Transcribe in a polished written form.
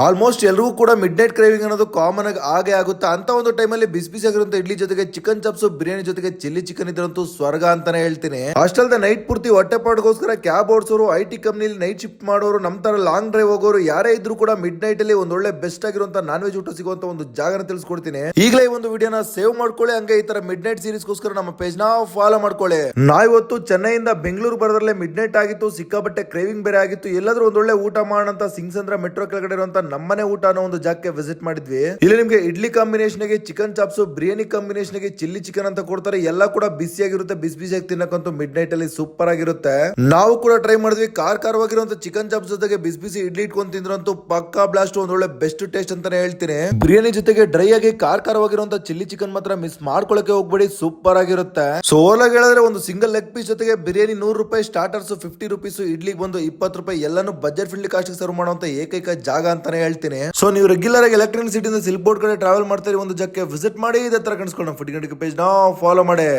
Almost ಎಲ್ಲರಿಗೂ ಕೂಡ mid night craving ಅನ್ನೋದು ಕಾಮನ್ ಆಗಿ ಆಗೇ ಆಗುತ್ತೆ. ಅಂತ ಒಂದು ಟೈಮಲ್ಲಿ ಬಿಸಿ ಬಿಸಿ ಆಗಿರುವಂತ ಇಡ್ಲಿ ಜೊತೆಗೆ ಚಿಕನ್ ಚಾಪ್ಸ್, ಬಿರಿಯಾನಿ ಜೊತೆಗೆ ಚಿಲ್ಲಿ ಚಿಕನ್ ಇದ್ರಂತೂ ಸ್ವರ್ಗ ಅಂತಾನೆ ಹೇಳ್ತೀನಿ. ಅಷ್ಟಲ್ದ ನೈಟ್ ಪೂರ್ತಿ ಹೊಟ್ಟೆ ಪಾಟ್ಗೋಸ್ಕರ ಕ್ಯಾಬ್ ಓಡಿಸೋರು, ಐಟಿ ಕಂಪ್ನಿಲಿ ನೈಟ್ ಶಿಫ್ಟ್ ಮಾಡೋರು, ನಮ್ ತರ ಲಾಂಗ್ ಡ್ರೈವ್ ಹೋಗೋರು ಯಾರೇ ಇದ್ರು ಕೂಡ ಮಿಡ್ ನೈಟ್ ಅಲ್ಲಿ ಒಂದೊಳ್ಳೆ ಬೆಸ್ಟ್ ಆಗಿರುವಂತ ನಾನ್ ವೆಜ್ ಊಟ ಸಿಗುವಂತ ಒಂದು ಜಾಗನ ತಿಳಿಸ್ಕೊಡ್ತೀನಿ. ಈಗಲೇ ಈ ಒಂದು ವಿಡಿಯೋನ ಸೇವ್ ಮಾಡ್ಕೊಳ್ಳಿ. ಹಂಗೆ ಈ ತರ ಮಿಡ್ ನೈಟ್ ಸೀರೀಸ್ಗೋಸ್ಕರ ನಮ್ಮ ಪೇಜ್ ನ ಫಾಲೋ ಮಾಡ್ಕೊಳ್ಳಿ. ನಾವಿವತ್ತು ಚೆನ್ನೈಯಿಂದ ಬೆಂಗಳೂರು ಬರೋದ್ರಲ್ಲೇ ಮಿಡ್ ನೈಟ್ ಆಗಿತ್ತು, ಸಿಕ್ಕಾಪಟ್ಟೆ ಕ್ರೇವಿಂಗ್ ಬೇರೆ ಆಗಿತ್ತು. ಎಲ್ಲಾದ್ರೂ ಒಂದೊಳ್ಳೆ ಊಟ ಮಾಡೋಣ ಸಿಂಗ್ಸಂದ್ರ ಮೆಟ್ರೋ ಕೆಳಗಡೆ ಇರುವಂತ ನಮ್ಮನೆ ಊಟ ಅನ್ನೋ ಒಂದು ಜಾಗಕ್ಕೆ ವಿಸಿಟ್ ಮಾಡಿದ್ವಿ. ಇಲ್ಲಿ ನಿಮ್ಗೆ ಇಡ್ಲಿ ಕಾಂಬಿನೇಷನ್ ಗೆ ಚಿಕನ್ ಚಾಪ್ಸ್, ಬಿರಿಯಾನಿ ಕಾಂಬಿನೇಷನ್ ಗೆ ಚಿಲ್ಲಿ ಚಿಕನ್ ಅಂತ ಕೊಡ್ತಾರೆ. ಎಲ್ಲ ಕೂಡ ಬಿಸಿಯಾಗಿರುತ್ತೆ, ಬಿಸಿ ಬಿಸಿಯಾಗಿ ತಿನ್ನಕ್ಕಂತೂ ಮಿಡ್ ನೈಟ್ ಅಲ್ಲಿ ಸೂಪರ್ ಆಗಿರುತ್ತೆ. ನಾವು ಕೂಡ ಟ್ರೈ ಮಾಡಿದ್ವಿ. ಖಾರವಾಗಿರುವಂತ ಚಿಕನ್ ಚಾಪ್ಸ್ ಜೊತೆಗೆ ಬಿಸಿ ಬಿಸಿ ಇಡ್ಲಿ ಇಟ್ಕೊಂಡು ತಿಂದ್ರಂತೂ ಪಕ್ಕಾ ಬ್ಲಾಸ್ಟ್, ಒಂದೊಳ್ಳೆ ಬೆಸ್ಟ್ ಟೇಸ್ಟ್ ಅಂತಾನೆ ಹೇಳ್ತೀನಿ. ಬಿರಿಯಾನಿ ಜೊತೆಗೆ ಡ್ರೈ ಆಗಿ ಖಾರವಾಗಿರುವಂತ ಚಿಲ್ಲಿ ಚಿಕನ್ ಮಾತ್ರ ಮಿಸ್ ಮಾಡ್ಕೊಳಕ್ಕೆ ಹೋಗ್ಬೇಡಿ, ಸೂಪರ್ ಆಗಿರುತ್ತೆ. ಸೊ ಓಲಾಗಿ ಹೇಳಿದ್ರೆ ಒಂದು ಸಿಂಗಲ್ ಲೆಗ್ ಪೀಸ್ ಜೊತೆಗೆ ಬಿರಿಯಾನಿ 100 ರೂಪಾಯಿ, ಸ್ಟಾರ್ಟರ್ಸ್ 50 ರೂಪೀಸ್, ಇಡ್ಲಿಗೆ ಬಂದು 20 ರೂಪಾಯಿ, ಎಲ್ಲಾನು ಬಜೆಟ್ ಫ್ರೆಂಡ್ಲಿ ಕಾಸ್ಟ್ ಸರ್ವ್ ಮಾಡುವಂತ ಏಕೈಕ ಜಾಗ ಅಂತಾನೆ ಹೇಳ್ತೀನಿ. ಸೊ ನೀವು ರೆಗ್ಯುಲರ್ ಆಗಿ ಎಲೆಕ್ಟ್ರಾನಿಕ್ ಸಿಟಿ ಇಂದ ಸಿಲ್ಕ್ ಬೋರ್ಡ್ ಕಡೆ ಟ್ರಾವೆಲ್ ಮಾಡ್ತಾರೆ, ಒಂದು ಜಾಗಕ್ಕೆ ವಿಸಿಟ್ ಮಾಡಿ. ಇದೇ ತರ ಕಾಣಿಸ್ಕೊಳ್ಳೋಣ ಫುಡ್ ಪೇಜ್ ನಾವು ಫಾಲೋ ಮಾಡಿ.